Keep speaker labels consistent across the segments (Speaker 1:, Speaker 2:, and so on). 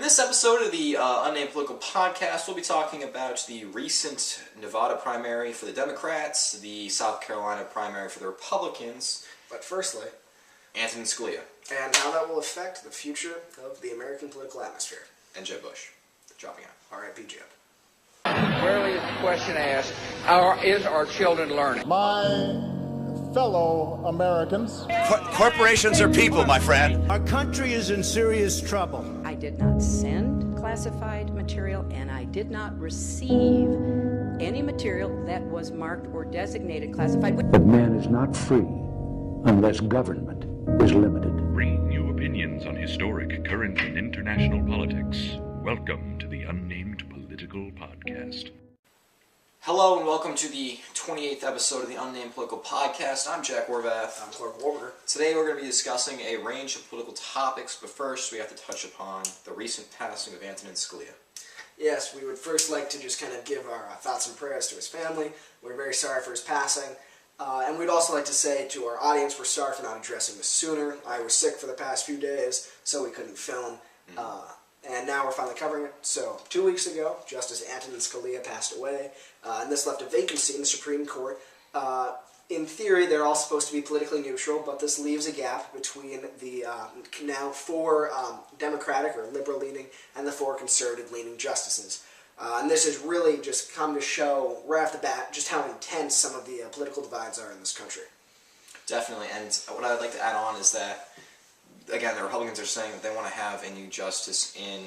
Speaker 1: this episode of the Unnamed Political Podcast, we'll be talking about the recent Nevada primary for the Democrats, the South Carolina primary for the Republicans.
Speaker 2: But firstly,
Speaker 1: Antonin Scalia.
Speaker 2: And how that will affect the future of the American political atmosphere.
Speaker 1: And Jeb Bush, dropping out.
Speaker 2: R.I.P. Jeb.
Speaker 3: Rarely is the question asked, is our children learning?
Speaker 4: My fellow Americans.
Speaker 5: Corporations are people, my friend.
Speaker 6: Our country is in serious trouble.
Speaker 7: I did not send classified material, and I did not receive any material that was marked or designated classified.
Speaker 8: But man is not free unless government is limited.
Speaker 9: Bringing you opinions on historic, current, and international politics. Welcome to the Unnamed Political Podcast.
Speaker 1: Hello and welcome to the 28th episode of the Unnamed Political Podcast. I'm Jack Horvath.
Speaker 2: I'm Clark Warburger.
Speaker 1: Today we're going to be discussing a range of political topics, but first we have to touch upon the recent passing of Antonin Scalia.
Speaker 2: Yes, we would first like to just kind of give our thoughts and prayers to his family. We're very sorry for his passing. And we'd also like to say to our audience, we're sorry for not addressing this sooner. I was sick for the past few days, so we couldn't film. And now we're finally covering it. So, 2 weeks ago, Justice Antonin Scalia passed away, and this left a vacancy in the Supreme Court. In theory, they're all supposed to be politically neutral, but this leaves a gap between the now four Democratic or liberal-leaning and the four conservative-leaning justices. And this has really just come to show, right off the bat, just how intense some of the political divides are in this country.
Speaker 1: Definitely, and what I'd like to add on is that, again, the Republicans are saying that they want to have a new justice in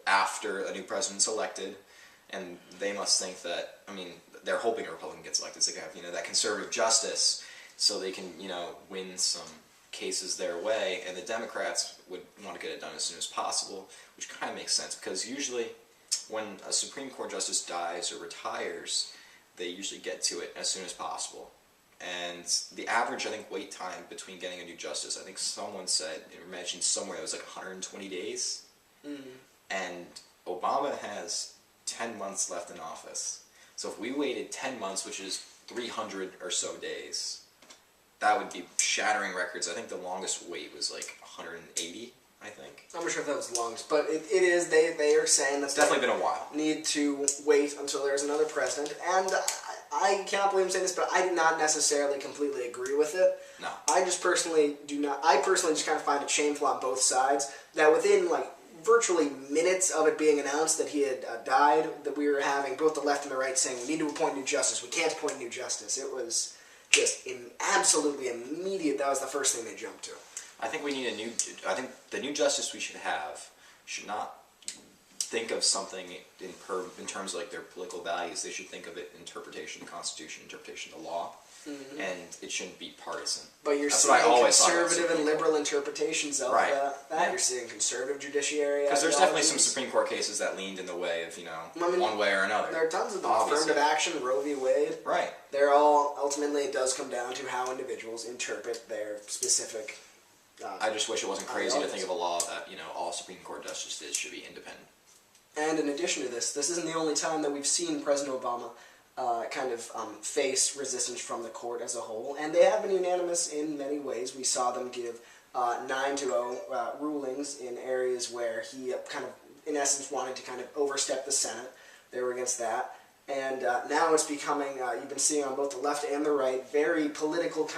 Speaker 1: after a new president's elected, and they must think that, they're hoping a Republican gets elected so they can have, that conservative justice so they can, win some cases their way, and the Democrats would want to get it done as soon as possible, which kind of makes sense, because usually when a Supreme Court justice dies or retires, they usually get to it as soon as possible. And the average, wait time between getting a new justice, someone said, mentioned somewhere, it was like 120 days. Mm-hmm. And Obama has 10 months left in office. So if we waited 10 months, which is 300 or so days, that would be shattering records. I think the longest wait was like 180,
Speaker 2: I'm not sure if that was the longest, but it is, they are saying that
Speaker 1: it's definitely been a while.
Speaker 2: Need to wait until there's another president, and I cannot believe I'm saying this, but I do not necessarily completely agree with it.
Speaker 1: No.
Speaker 2: I personally just kind of find it shameful on both sides that within virtually minutes of it being announced that he had died, that we were having both the left and the right saying we need to appoint new justice, we can't appoint new justice. It was just absolutely immediate. That was the first thing they jumped to.
Speaker 1: I think the new justice we should have should not think of something in terms of their political values. They should think of it interpretation of the Constitution, interpretation of the law, and it shouldn't be partisan.
Speaker 2: But you're
Speaker 1: That's
Speaker 2: seeing conservative and liberal interpretations of that.
Speaker 1: Yeah.
Speaker 2: You're seeing conservative judiciary.
Speaker 1: Because there's definitely some Supreme Court cases that leaned in the way of, one way or another.
Speaker 2: There are tons of them. Affirmative action, Roe v. Wade.
Speaker 1: Right.
Speaker 2: They're all, ultimately, it does come down to how individuals interpret their specific
Speaker 1: I just wish it wasn't crazy to think of a law that, all Supreme Court justices should be independent.
Speaker 2: And in addition to this isn't the only time that we've seen President Obama face resistance from the court as a whole, and they have been unanimous in many ways. We saw them give 9-0 rulings in areas where he in essence, wanted to overstep the Senate. They were against that. And now it's becoming, you've been seeing on both the left and the right, very political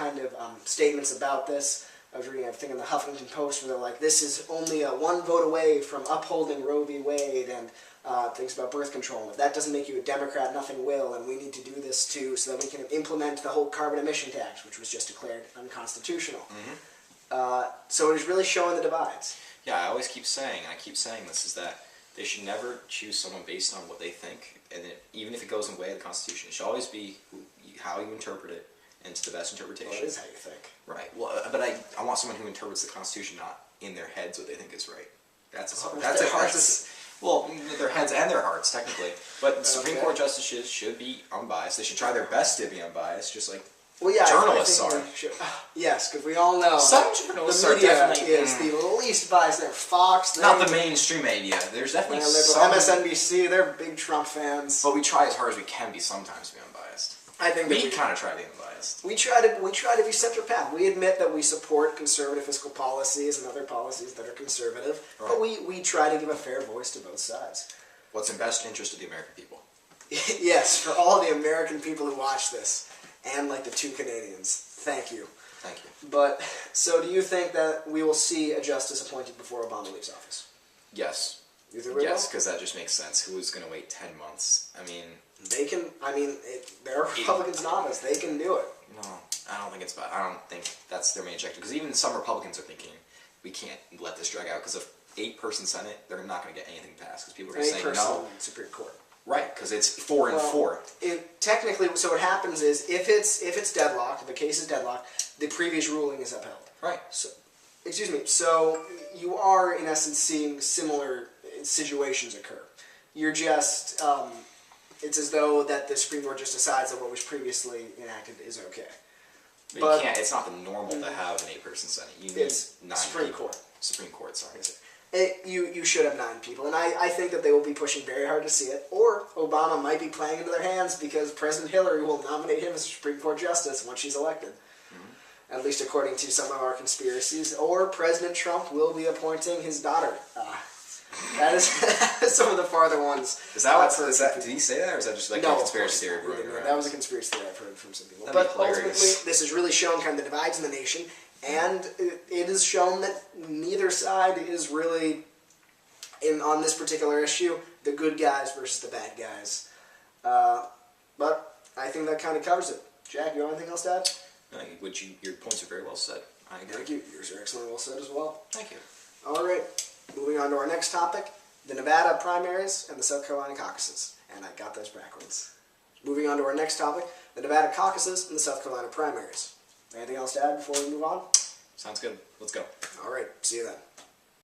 Speaker 2: statements about this. I was reading a thing in the Huffington Post where they're like, this is only one vote away from upholding Roe v. Wade, and things about birth control. And if that doesn't make you a Democrat, nothing will, and we need to do this too so that we can implement the whole carbon emission tax, which was just declared unconstitutional. Mm-hmm. So it is really showing the divides.
Speaker 1: Yeah, I always keep saying, and I keep saying this, is that they should never choose someone based on what they think, and even if it goes in the way of the Constitution, it should always be how you interpret it, and it's the best interpretation.
Speaker 2: Well, it is how you think.
Speaker 1: Right. Well, but I want someone who interprets the Constitution not in their heads what they think is right. That's their heads and their hearts, technically. But Supreme Court justices should be unbiased. They should try their best to be unbiased, just like journalists are.
Speaker 2: Yes, because we all know
Speaker 1: some journalists
Speaker 2: the media
Speaker 1: are definitely
Speaker 2: is the least biased. They're Fox.
Speaker 1: Not the mainstream media. There's definitely some.
Speaker 2: MSNBC, they're big Trump fans.
Speaker 1: But we try as hard as we can be sometimes to be unbiased.
Speaker 2: I think that
Speaker 1: we kind of try being biased.
Speaker 2: we try to be center path. We admit that we support conservative fiscal policies and other policies that are conservative,
Speaker 1: Right.
Speaker 2: but we try to give a fair voice to both sides.
Speaker 1: What's in best interest of the American people?
Speaker 2: Yes, for all the American people who watch this, and like the 2 Canadians, thank you.
Speaker 1: Thank you.
Speaker 2: But, so do you think that we will see a justice appointed before Obama leaves office?
Speaker 1: Yes.
Speaker 2: You think we
Speaker 1: Yes,
Speaker 2: will?
Speaker 1: because that just makes sense. Who is going to wait 10 months? I mean...
Speaker 2: They can, there are Republicans in office, they can do it.
Speaker 1: No, I don't think it's bad. I don't think that's their main objective. Because even some Republicans are thinking, we can't let this drag out. Because if 8-person Senate, they're not going to get anything passed. Because people are going to say no.
Speaker 2: Supreme Court.
Speaker 1: Right, because it's 4 and 4.
Speaker 2: Technically, so what happens is, if it's deadlocked, if the case is deadlocked, the previous ruling is upheld.
Speaker 1: Right.
Speaker 2: So you are, in essence, seeing similar situations occur. You're just, it's as though that the Supreme Court just decides that what was previously enacted is okay.
Speaker 1: But you can't, it's not the normal to have an 8-person Senate. You need
Speaker 2: It's
Speaker 1: 9
Speaker 2: Supreme
Speaker 1: people.
Speaker 2: Court.
Speaker 1: Supreme Court, sorry.
Speaker 2: You should have 9 people, and I think that they will be pushing very hard to see it, or Obama might be playing into their hands because President Hillary will nominate him as Supreme Court Justice once she's elected. At least according to some of our conspiracies, or President Trump will be appointing his daughter. That is some of the farther ones.
Speaker 1: Is that did he say that, or is that just like a conspiracy theory?
Speaker 2: That was a conspiracy theory I've heard from some people.
Speaker 1: That'd be
Speaker 2: But
Speaker 1: hilarious.
Speaker 2: ultimately, this has really shown kind of the divides in the nation, and it has shown that neither side is really, on this particular issue, the good guys versus the bad guys. But I think that kind of covers it. Jack, you have anything else to add?
Speaker 1: No, your points are very well said. I agree.
Speaker 2: Thank you. Yours are excellent, well said as well.
Speaker 1: Thank you.
Speaker 2: All right, moving on to our next topic, the Nevada primaries and the South Carolina caucuses. And I got those backwards. Moving on to our next topic, the Nevada caucuses and the South Carolina primaries. Anything else to add before we move on?
Speaker 1: Sounds good. Let's go.
Speaker 2: All right, see you then.